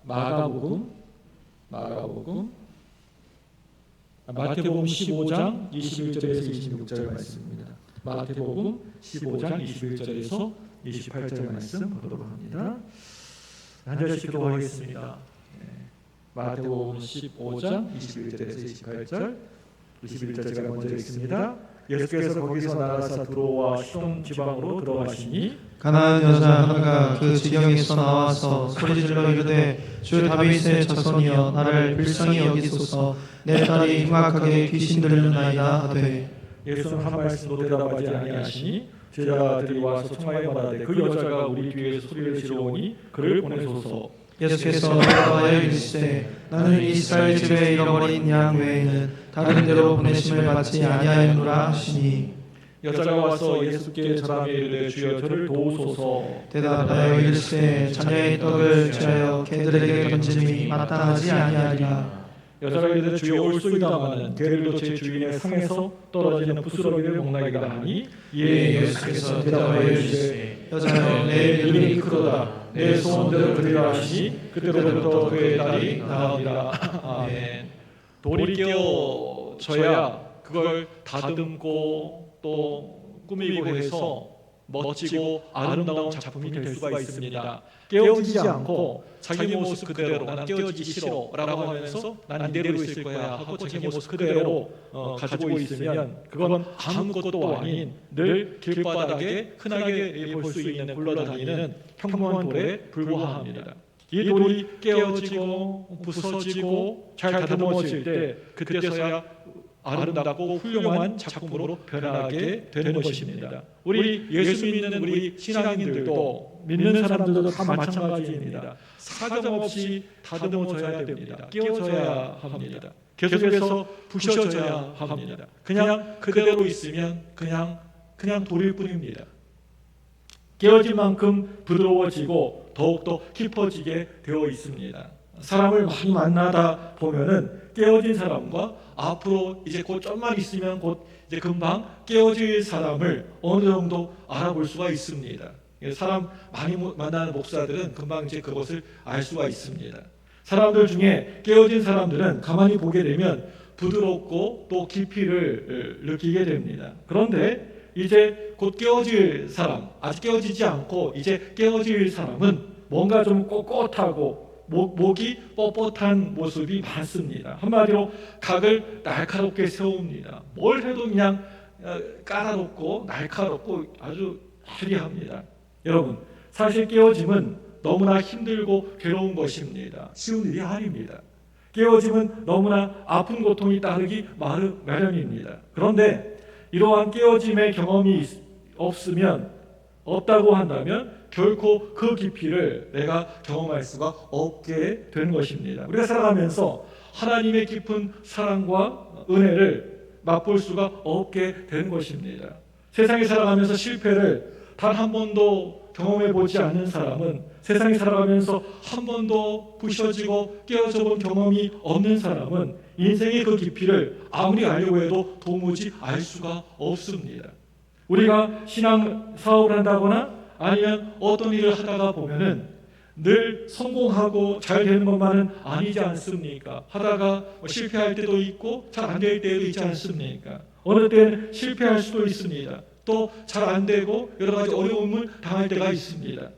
마태복음 15장 21절에서 26절 말씀입니다. 마태복음 15장 21절에서 28절 말씀 보도록 합니다. 한 절씩 기도하겠습니다. 마태복음 15장 21절에서 28절 21절 제가 먼저 읽습니다. 예수께서 거기서 나가사 두로와 시돈 지방으로 들어가시니 가나안 여자 하나가 그 지경에서 나와서 소리질러 이르되 주 다윗의 자손이여 나를 불쌍히 여기소서 내 딸이 흉악하게 귀신 들렸나이다 하되 예수는 한 말씀도 대답하지 아니하시니 제자들이 와서 청하여 말하되 그 여자가 우리 뒤에서 소리를 지르오니 그를 보내소서. 예수께서 대답하여 이르시되 나는 이스라엘 집에 잃어버린 양 외에는 다른 데로 보내심을 받지 아니하였노라 하시니 여자가 와서 예수께 절하며 이르되 주여 저를 도우소서. 대답하여 이르시되 자녀의 떡을 취하여 개들에게 던짐이 마땅하지 아니하리라. 여자가 이르되 주여 올소이다마는 개들도 제 주인의 상에서 떨어지는 부스러기를 먹나이다 하니 이에 예수께서 대답하여 이르시되 여자여 내 믿음이 크도다 내 소원대로 되리라 하시니 그때로부터 그의 딸이 나으니라. 아멘. 돌이 깨어져야 그걸 다듬고 또 꾸미고 해서 멋지고 아름다운 작품이 될 수가 있습니다. 깨어지지 않고 자기 모습 그대로 나는 깨어지기 싫어 라고 하면서 난 이대로 있을 거야 하고 자기 모습 그대로 가지고 있으면 그건 아무것도 아닌 늘 길바닥에 흔하게 볼 수 있는 굴러다니는 평범한 돌에 불과합니다. 이 돌이 깨어지고 부서지고 잘 다듬어질 때 그때서야 아름답고 훌륭한 작품으로 변하게 되는 것입니다. 우리 예수 믿는 우리 신앙인들도 믿는 사람들도 다 마찬가지입니다. 사정없이 다듬어져야 됩니다. 깨어져야 합니다. 계속해서 부셔져야 합니다. 그냥 그대로 있으면 그냥 돌일 뿐입니다. 깨어진 만큼 부드러워지고 더욱더 깊어지게 되어 있습니다. 사람을 많이 만나다 보면은 깨어진 사람과 앞으로 이제 곧 좀만 있으면 곧 이제 금방 깨어질 사람을 어느 정도 알아볼 수가 있습니다. 사람 많이 만나는 목사들은 금방 이제 그것을 알 수가 있습니다. 사람들 중에 깨어진 사람들은 가만히 보게 되면 부드럽고 또 깊이를 느끼게 됩니다. 그런데 이제 곧 깨어질 사람, 아직 깨어지지 않고 이제 깨어질 사람은 뭔가 좀 꼿꼿하고 목이 뻣뻣한 모습이 많습니다. 한마디로 각을 날카롭게 세웁니다. 뭘 해도 그냥 까다롭고 날카롭고 아주 화려합니다. 여러분, 사실 깨어짐은 너무나 힘들고 괴로운 것입니다. 쉬운 일이 아닙니다. 깨어짐은 너무나 아픈 고통이 따르기 마련입니다. 그런데 이러한 깨어짐의 경험이 없다고 한다면 결코 그 깊이를 내가 경험할 수가 없게 되는 것입니다. 우리가 살아가면서 하나님의 깊은 사랑과 은혜를 맛볼 수가 없게 되는 것입니다. 세상에 살아가면서 실패를 단 한 번도 경험해 보지 않는 사람은 세상에 살아가면서 한 번도 부셔지고 깨어져 본 경험이 없는 사람은 인생의 그 깊이를 아무리 알려고 해도 도무지 알 수가 없습니다. 우리가 신앙 사업을 한다거나 아니면 어떤 일을 하다가 보면은 늘 성공하고 잘 되는 것만은 아니지 않습니까? 하다가 실패할 때도 있고 잘 안 될 때도 있지 않습니까? 어느 때는 실패할 수도 있습니다. 또 잘 안 되고 여러 가지 어려움을 당할 때가 있습니다.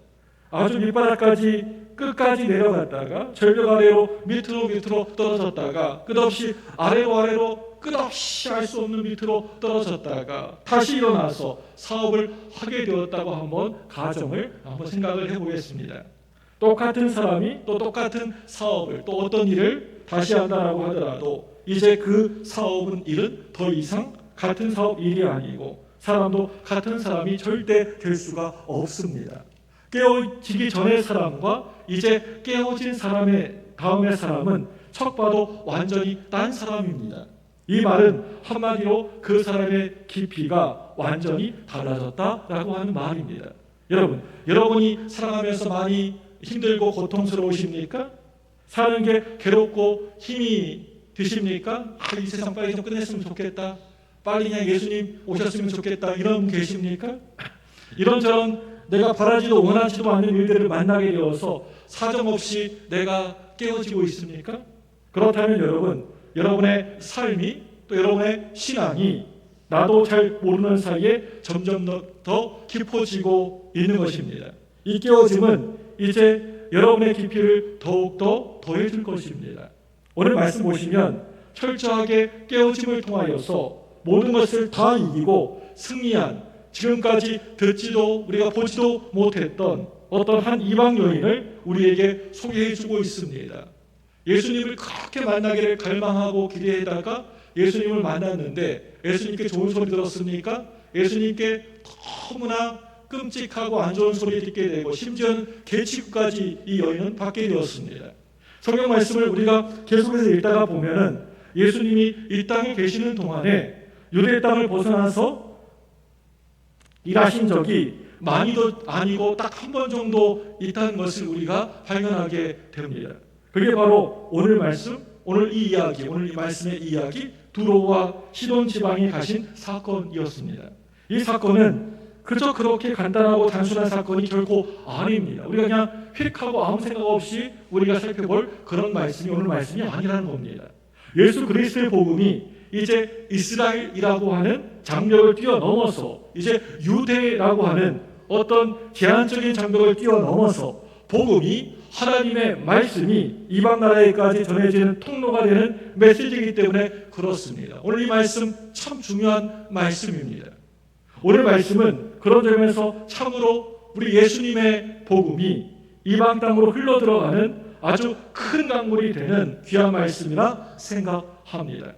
아주 밑바닥까지 끝까지 내려갔다가 절벽 아래로 밑으로 떨어졌다가 끝없이 아래로 끝없이 알 수 없는 밑으로 떨어졌다가 다시 일어나서 사업을 하게 되었다고 한번 가정을 한번 생각을 해보겠습니다. 똑같은 사람이 또 똑같은 사업을 또 어떤 일을 다시 한다라고 하더라도 이제 그 일은 더 이상 같은 사업 일이 아니고 사람도 같은 사람이 절대 될 수가 없습니다. 깨어지기 전의 사람과 이제 깨어진 다음의 사람은 척 봐도 완전히 딴 사람입니다. 이 말은 한마디로 그 사람의 깊이가 완전히 달라졌다라고 하는 말입니다. 여러분이 살아가면서 많이 힘들고 고통스러우십니까? 사는 게 괴롭고 힘이 드십니까? 이 세상 빨리 좀 끝냈으면 좋겠다. 빨리 그냥 예수님 오셨으면 좋겠다. 이런 분 계십니까? 이런저런 내가 바라지도 원하지도 않는 일들을 만나게 되어서 사정없이 내가 깨어지고 있습니까? 그렇다면 여러분, 여러분의 삶이 또 여러분의 신앙이 나도 잘 모르는 사이에 점점 더 깊어지고 있는 것입니다. 이 깨어짐은 이제 여러분의 깊이를 더욱더 더해줄 것입니다. 오늘 말씀 보시면 철저하게 깨어짐을 통하여서 모든 것을 다 이기고 승리한, 지금까지 듣지도 우리가 보지도 못했던 어떤 한 이방 여인을 우리에게 소개해주고 있습니다. 예수님을 그렇게 만나기를 갈망하고 기대하다가 예수님을 만났는데 예수님께 좋은 소리 들었습니까? 예수님께 너무나 끔찍하고 안 좋은 소리 듣게 되고 심지어는 개취급까지 이 여인은 받게 되었습니다. 성경 말씀을 우리가 계속해서 읽다가 보면은 예수님이 이 땅에 계시는 동안에 유대 땅을 벗어나서 일하신 적이 많이도 아니고 딱 한 번 정도 있다는 것을 우리가 발견하게 됩니다. 그게 바로 오늘 말씀, 오늘 이 이야기, 오늘 이 말씀의 이야기, 두로와 시돈 지방에 가신 사건이었습니다. 이 사건은 그저 그렇게 간단하고 단순한 사건이 결코 아닙니다. 우리가 그냥 휙하고 아무 생각 없이 우리가 살펴볼 그런 말씀이 오늘 말씀이 아니라는 겁니다. 예수 그리스도의 복음이 이제 이스라엘이라고 하는 장벽을 뛰어넘어서 이제 유대라고 하는 어떤 제한적인 장벽을 뛰어넘어서 복음이 하나님의 말씀이 이방 나라에까지 전해지는 통로가 되는 메시지이기 때문에 그렇습니다. 오늘 이 말씀 참 중요한 말씀입니다. 오늘 말씀은 그런 점에서 참으로 우리 예수님의 복음이 이방 땅으로 흘러 들어가는 아주 큰 강물이 되는 귀한 말씀이라 생각합니다.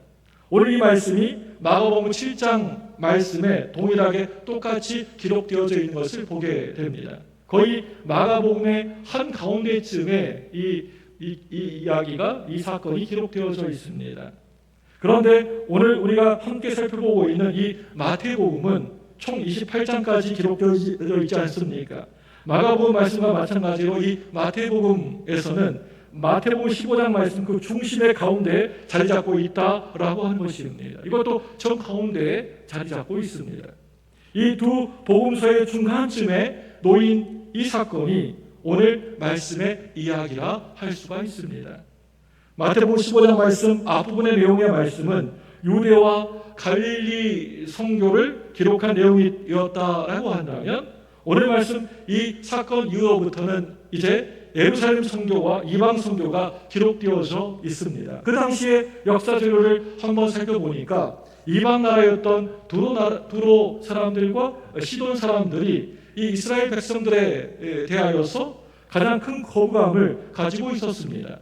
오늘 이 말씀이 마가복음 7장 말씀에 동일하게 똑같이 기록되어져 있는 것을 보게 됩니다. 거의 마가복음의 한 가운데쯤에 이 이야기가, 이 사건이 기록되어져 있습니다. 그런데 오늘 우리가 함께 살펴보고 있는 이 마태복음은 총 28장까지 기록되어 있지 않습니까? 마가복음 말씀과 마찬가지로 이 마태복음에서는 마태복음 15장 말씀 그 중심의 가운데 자리 잡고 있다라고 하는 것입니다. 이것도 정 가운데에 자리 잡고 있습니다. 이 두 복음서의 중간쯤에 놓인 이 사건이 오늘 말씀의 이야기라 할 수가 있습니다. 마태복음 15장 말씀 앞부분의 내용의 말씀은 유대와 갈릴리 선교를 기록한 내용이었다라고 한다면 오늘 말씀 이 사건 이후로부터는 이제 예루살렘 선교와 이방 선교가 기록되어져 있습니다. 그 당시의 역사 자료를 한번 살펴보니까 이방 나라였던 두로 사람들과 시돈 사람들이 이 이스라엘 백성들에 대하여서 가장 큰 거부감을 가지고 있었습니다.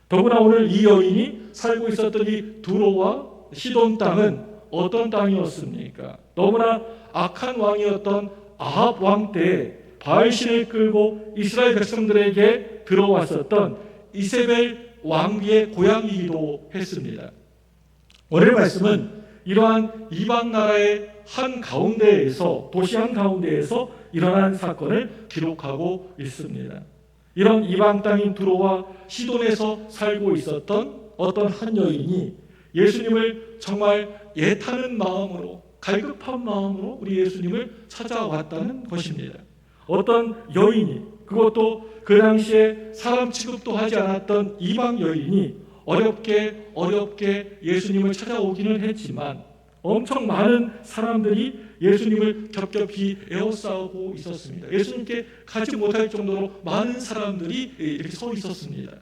더구나 오늘 이 여인이 살고 있었던 이 두로와 시돈 땅은 어떤 땅이었습니까? 너무나 악한 왕이었던 아합 왕 때 바알신을 끌고 이스라엘 백성들에게 들어왔었던 이세벨 왕비의 고향이기도 했습니다. 오늘 말씀은 이러한 이방 나라의 한 가운데에서, 도시 한 가운데에서 일어난 사건을 기록하고 있습니다. 이런 이방 땅인 두로와 시돈에서 살고 있었던 어떤 한 여인이 예수님을 정말 애타는 마음으로, 갈급한 마음으로 우리 예수님을 찾아왔다는 것입니다. 어떤 여인이, 그것도 그 당시에 사람 취급도 하지 않았던 이방 여인이 어렵게 예수님을 찾아오기는 했지만 엄청 많은 사람들이 예수님을 겹겹이 에워싸고 있었습니다. 예수님께 가지 못할 정도로 많은 사람들이 이렇게 서 있었습니다.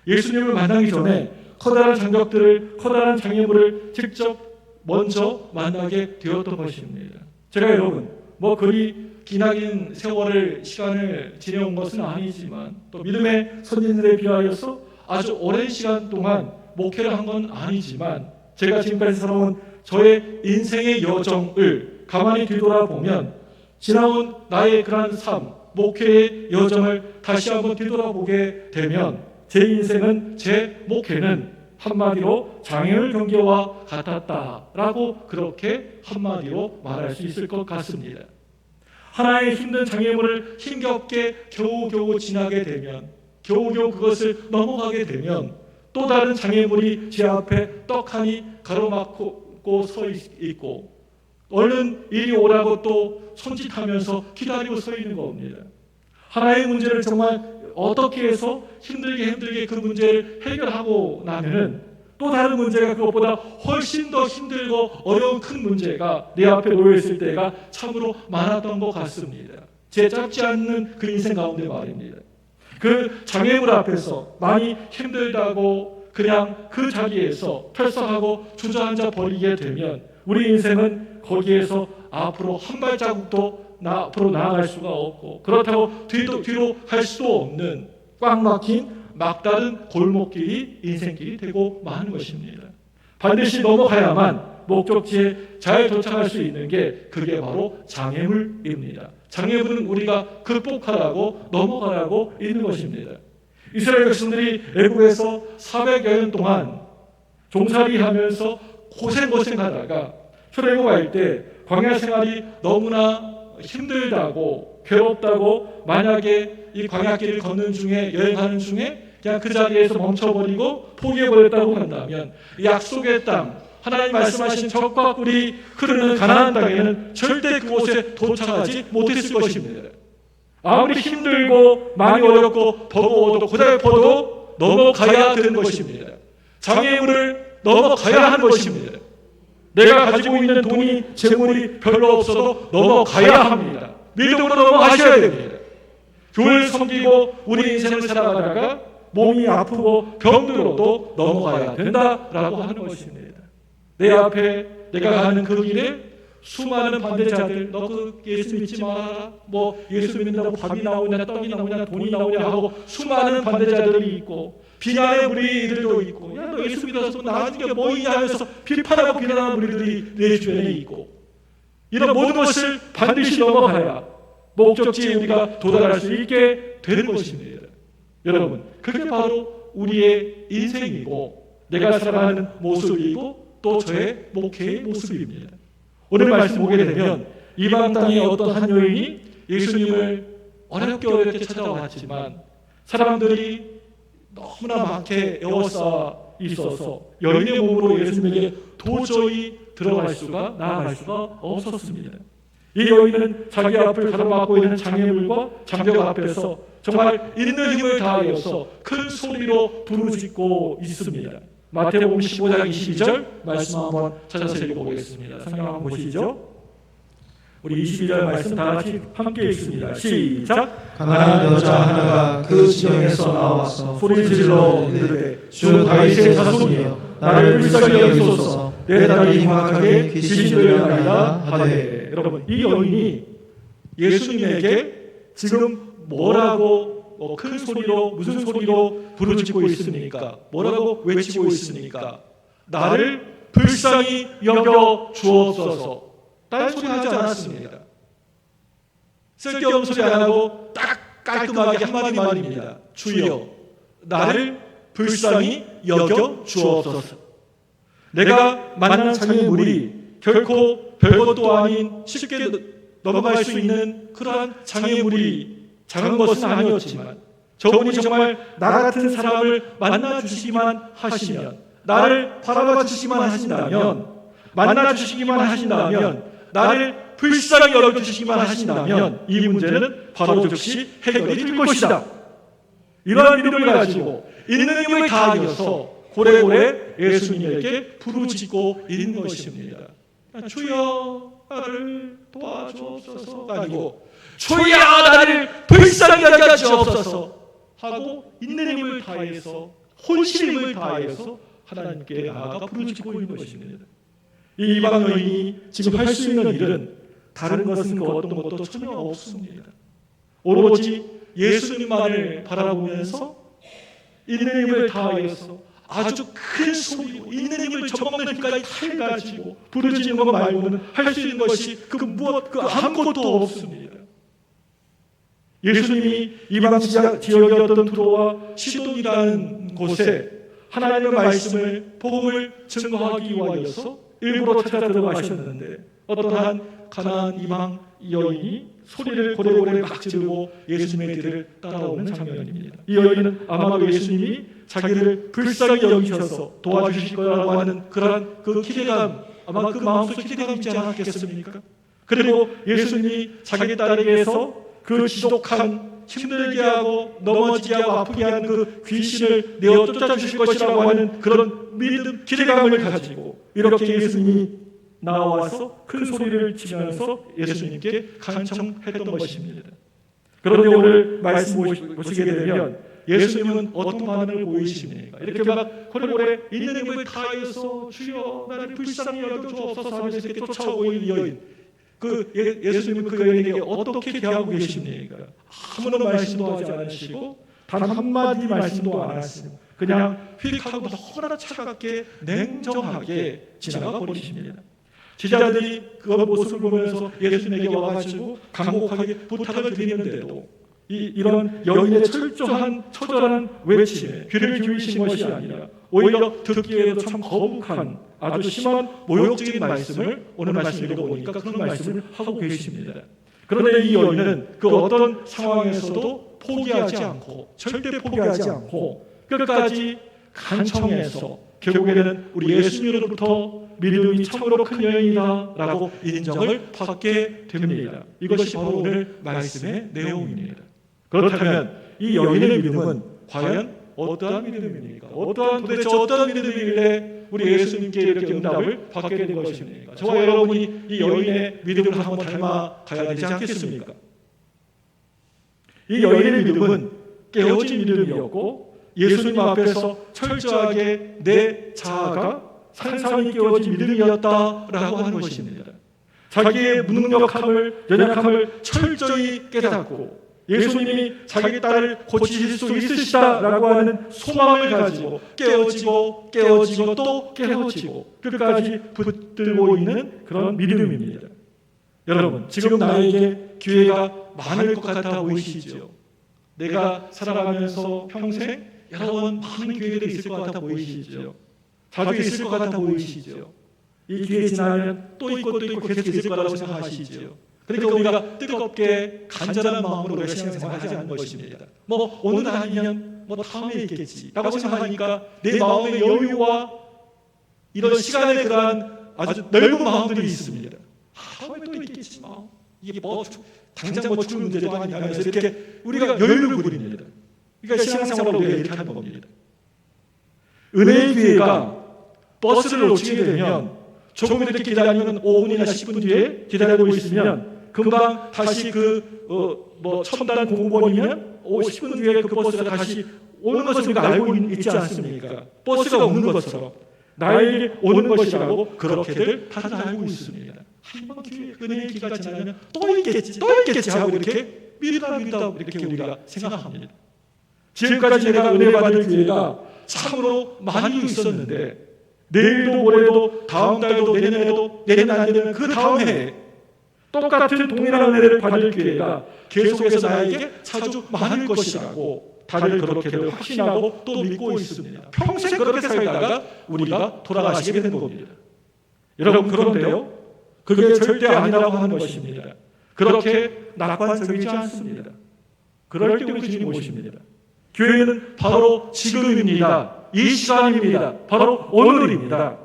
예수님을 만나기 전에 커다란 장벽들을, 커다란 장애물을 직접 먼저 만나게 되었던 것입니다. 제가 여러분, 그리 기나긴 시간을 지내온 것은 아니지만 또 믿음의 선진들에 비하여서 아주 오랜 시간 동안 목회를 한 건 아니지만 제가 지금까지 살아온 저의 인생의 여정을 가만히 뒤돌아보면 지나온 나의 그러한 삶, 목회의 여정을 다시 한번 뒤돌아보게 되면 제 인생은, 제 목회는 한마디로 장애물 경계와 같았다라고 그렇게 한마디로 말할 수 있을 것 같습니다. 하나의 힘든 장애물을 힘겹게 겨우겨우 지나게 되면, 겨우겨우 그것을 넘어가게 되면 또 다른 장애물이 제 앞에 떡하니 가로막고 서 있고 얼른 이리 오라고 또 손짓하면서 기다리고 서 있는 겁니다. 하나의 문제를 정말 어떻게 해서 힘들게 그 문제를 해결하고 나면은 또 다른 문제가 그것보다 훨씬 더 힘들고 어려운 큰 문제가 내 앞에 놓여 있을 때가 참으로 많았던 것 같습니다. 제 짧지 않는 그 인생 가운데 말입니다. 그 장애물 앞에서 많이 힘들다고 그냥 그 자리에서 털썩하고 주저앉아 버리게 되면 우리 인생은 거기에서 앞으로 한 발자국도 앞으로 나아갈 수가 없고, 그렇다고 뒤로 갈 수도 없는 꽉 막힌 막다른 골목길이 인생길이 되고 마는 것입니다. 반드시 넘어가야만 목적지에 잘 도착할 수 있는 게 그게 바로 장애물입니다. 장애물은 우리가 극복하라고 넘어가라고 있는 것입니다. 이스라엘 백성들이 애국에서 400여 년 동안 종살이하면서 고생하다가 출애굽할 때 광야 생활이 너무나 힘들다고 괴롭다고 만약에 이 광야길을 걷는 중에 여행하는 중에 그냥 그 자리에서 멈춰버리고 포기해버렸다고 한다면 약속의 땅, 하나님 말씀하신 적과 꿀이 흐르는 가나안 땅에는 절대 그곳에 도착하지 못했을 것입니다. 아무리 힘들고 많이 어렵고 버거워도 고달퍼도 넘어가야 되는 것입니다. 장애물을 넘어가야 하는 것입니다. 내가 가지고 있는 돈이 재물이 별로 없어도 넘어가야 합니다. 믿음으로 넘어가셔야 됩니다. 교회를 섬기고 우리 인생을 살아가다가 몸이 아프고 병들어도 넘어가야 된다라고 하는 것입니다. 내 앞에 내가 가는 그 길에 수많은 반대자들, 너 그 예수 믿지 마라, 뭐 예수 믿는다고 밥이 나오냐 떡이 나오냐 돈이 나오냐 하고 수많은 반대자들이 있고, 비난의 무리들도 있고, 야 너 예수 믿어서 나아진 게 뭐이냐 하면서 비판하고 비난하는 무리들이 내 주변에 있고, 이런 모든 것을 반드시 넘어가야 목적지에 우리가 도달할 수 있게 되는 것입니다. 여러분, 그게 바로 우리의 인생이고 내가 살아가는 모습이고 또 저의 목회의 모습입니다. 오늘 말씀 보게 되면 이방 땅의 어떤 한 여인이 예수님을 어렵게 찾아왔지만 사람들이 너무나 많게 에워싸 있어서 여인의 몸으로 예수님에게 도저히 들어갈 수가 나아갈 수가 없었습니다. 이 여인은 자기 앞을 가로막고 있는 장애물과 장벽 앞에서 정말 있는 힘을 다하여서 큰 소리로 부르짖고 있습니다. 마태복음 15장 22절 말씀 한번 찾아서 읽어보겠습니다. 성경 한번 보시죠. 우리 22절 말씀 다 같이 함께 읽습니다. 시작. 가난한 여자 하나가 그 지경에서 나와서 소리질러 이르되 주 다윗의 자손이여 나를 불쌍히 여기소서 내 딸이 흉악하게 귀신 들려나이다 하되. 여러분, 이 여인이 예수님에게 지금 뭐라고 큰 소리로 무슨 소리로 부르짖고 있습니까? 뭐라고 외치고 있습니까? 나를 불쌍히 여겨 주옵소서. 딴 소리 하지 않았습니다. 쓸데없는 소리 안 하고 딱 깔끔하게 한마디 말입니다. 주여, 나를 불쌍히 여겨 주옵소서. 내가 만난 장애물이 결코 별것도 아닌 쉽게 넘어갈 수 있는 그러한 장애물이 작은 것은 아니었지만 저분이 정말 나 같은 사람을 만나주시기만 하시면, 나를 바라봐 주시기만 하신다면, 만나주시기만 하신다면, 나를 불쌍히 여겨주시기만 하신다면 이 문제는 바로 즉시 해결이 될 것이다. 이러한 믿음을 가지고 있는 힘을 다하여서 고래고래 예수님에게 부르짖고 있는 것입니다. 주여 나를 도와주옵소서가 아니고 주여 나를 불쌍히 여겨주옵소서 하고 있는 힘을 다해서 혼신의 힘을 다해서 하나님께 나아가 부르짖고 있는 것입니다. 이 이방 여인이 지금 할 수 있는 일은 다른 것은 그 어떤 것도 전혀 없습니다. 오로지 예수님만을 바라보면서 있는 힘을 다하여서 아주 큰 소리로 있는 힘을 저먹는 힘까지 다 해가지고 부르짖는 것 말고는 할 수 있는 것이 그 아무것도 없습니다. 예수님이 이방 지역이었던 두로와 시돈이라는 곳에 하나님의 말씀을 복음을 증거하기 위하여서 일부러 찾아 들어가셨는데 어떠한 가나안 이방 여인이 소리를 고래고래 막 지르고 예수님의 뒤를 따라오는 장면입니다. 이 여인은 아마도 예수님이 자기를 불쌍히 여기셔서 도와주실 거라고 하는 그러한 그 기대감, 아마 그 마음속에 기대감이 있지 않았겠습니까? 그리고 예수님이 자기 딸에게서 그 지독한 힘들게 하고 넘어지게 하고 아프게 하는 그 귀신을 내어 쫓아주실 것이라고 하는 그런 믿음, 기대감을 가지고 이렇게 예수님이 나와서 큰 소리를 치면서 예수님께 간청했던 것입니다. 그런데 오늘 말씀 보시게 되면 예수님은 어떤 반응을 보이십니까? 이렇게 막 홀골에 있는 힘을 다해서 주여 나를 불쌍히 여겨주옵소서 하면서 이렇게 쫓아오고 있는 여인, 예수님은 그 여인에게 어떻게 대하고 계십니까? 아무런 말씀도 하지 않으시고 단 한마디 말씀도 안 하시고 그냥 휙 하고 너무나 차갑게 냉정하게 지나가 버리십니다. 제자들이 그 모습을 보면서 예수님에게 와가지고 간곡하게 부탁을 드리는데도 이런 여인의 철저한 처절한 외침에 귀를 기울이신 것이 아니라 오히려 듣기에도 참 거북한 아주 심한 모욕적인 말씀을 오늘 말씀 읽어보니까 그런 말씀을 하고 계십니다. 그런데 이 여인은 그 어떤 상황에서도 포기하지 않고 절대 포기하지 않고 끝까지 간청해서 결국에는 우리 예수님으로부터 믿음이 참으로 큰 여인이다 라고 인정을 받게 됩니다. 이것이 바로 오늘 말씀의 내용입니다. 그렇다면 이 여인의 믿음은 과연 어떠한 믿음입니까? 도대체 어떠한 믿음이길래 우리 예수님께 이렇게 응답을 받게 된 것입니까? 저와 여러분이 이 여인의 믿음을 한번 닮아가야 되지 않겠습니까? 이 여인의 믿음은 깨어진 믿음이었고 예수님 앞에서 철저하게 내 자아가 산산이 깨어진 믿음이었다라고 하는 것입니다. 자기의 무능력함을, 연약함을 철저히 깨닫고 예수님이 자기 딸을 고치실 수 있으시다라고 하는 소망을 가지고 깨어지고 또 깨어지고 끝까지 붙들고 있는 그런 믿음입니다. 여러분, 지금 나에게 기회가 많을 것 같아 보이시죠? 내가 살아가면서 평생 여러 번 많은 기회들이 있을 것 같아 보이시죠? 자주 있을 것 같아 보이시죠? 이 기회 지나면 또 있고 계속 있을 거라고 생각하시죠? 그러니까 우리가 뜨겁게 간절한 마음으로 우리가 신앙생활하지 않는 것입니다. 오늘 아니면 다음에 있겠지라고 생각하니까 내 마음의 여유와 이런 시간에 그러한 아주 넓은 마음들이 있습니다. 다음에 또 있겠지 이게 당장 죽을 문제도 아니면서 이렇게 우리가 여유를 부립니다. 그러니까 신앙생활을 우리가 이렇게 하는 겁니다. 은혜의 기회가 버스를 놓치게 되면 조금 이렇게 기다리면 5분이나 10분 뒤에 기다리고 있으면 금방 다시 첨단 공무원이면 10분 뒤에 그 버스가 다시 오는 것을 우리가 알고 있지 않습니까? 버스가 오는 것처럼 나에게 오는 것이라고 그렇게들 다들 알고 있습니다. 한번 은혜의 기회가 지나면 또 있겠지 하고 이렇게 미루다 이렇게 우리가 생각합니다. 지금까지 내가 은혜 받을 기회가 참으로 많이 있었는데 내일도 모레도 다음 달도 내년에도 내년 안 되면 그 다음 해에 똑같은 동일한 은혜를 받을 기회가 계속해서 나에게 자주 많을 것이라고 다들 그렇게들 확신하고 또 믿고 있습니다. 평생 그렇게 살다가 우리가 돌아가시게 되는 겁니다. 여러분, 그런데요, 그게 절대 아니라고 하는 것입니다. 그렇게 낙관적이지 않습니다. 그럴 때 우리 주님 오십니다. 교회는 바로 지금입니다. 이 시간입니다. 바로 오늘입니다.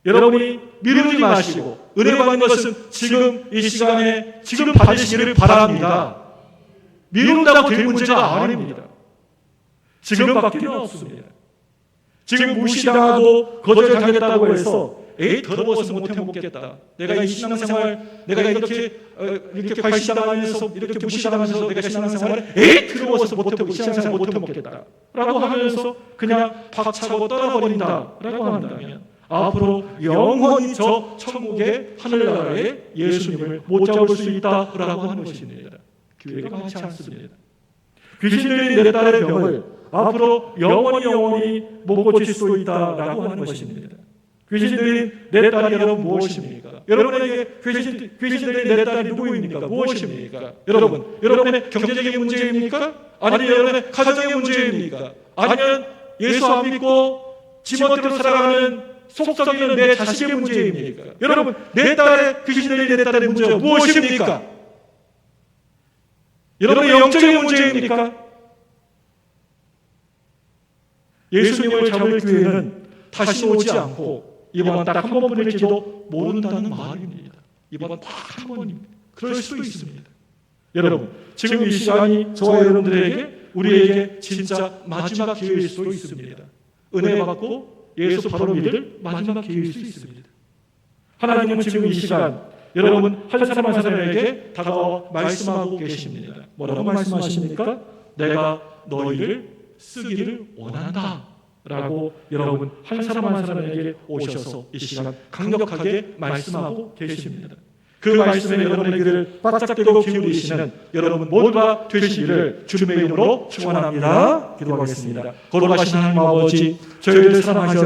여러분이 미루지 마시고 은혜 받는 것은 지금 이 시간에 지금 받으시기를 바랍니다. 미룬다고 될 문제가 아닙니다. 지금밖에 없습니다. 지금 무시당하고 거절당했다고 해서 더러워서 못해 먹겠다. 내가 이 신앙생활 내가 이렇게 발시당하면서 이렇게 무시당하면서 내가 신앙생활을 더러워서 신앙생활 못해 먹겠다 라고 하면서 그냥 박차고 떠나버린다라고 한다면 앞으로 영원히 저 천국의 하늘나라에 예수님을 못 잡을 수 있다라고 하는 것입니다. 교회가 많지 않습니다. 귀신들이 내 딸의 병을 앞으로 영원히 못 고칠 수 있다라고 하는 것입니다. 귀신들이 내 딸이 여러분 무엇입니까? 여러분에게 귀신들이 내 딸이 누구입니까? 무엇입니까? 여러분의 경제적인 문제입니까? 아니면 여러분의 가정의 문제입니까? 아니면 예수 안 믿고 지멋대로 살아가는 속썩이는 내 자식의 문제입니까? 여러분, 내 딸의 귀신들이 내 딸의 문제가 무엇입니까? 여러분의 영적인 문제입니까? 예수님을 잡을 기회는 다시 오지 않고 이번 딱 한 번뿐일지도 모른다는 말입니다. 이번 딱 한 번입니다. 그럴 수도 있습니다. 여러분, 지금 이 시간이 저와 여러분들에게 우리에게 진짜 마지막 기회일 수도 있습니다. 은혜 받고 예수 바로 믿을 마지막 기회일 수 있습니다. 하나님은 지금 이 시간 여러분 한 사람 한 사람에게 다가와 말씀하고 계십니다. 뭐라고 말씀하십니까? 내가 너희를 쓰기를 원한다 라고 여러분 한 사람 한 사람에게 오셔서 이 시간 강력하게 말씀하고 계십니다. 그 말씀에 여러분의 귀를 바짝 떼고 기울이시는 여러분 모두가 되시기를 주님의 이름으로 축원합니다. 기도하겠습니다. 거룩하신 하나님 아버지, 저희를 사랑하셔서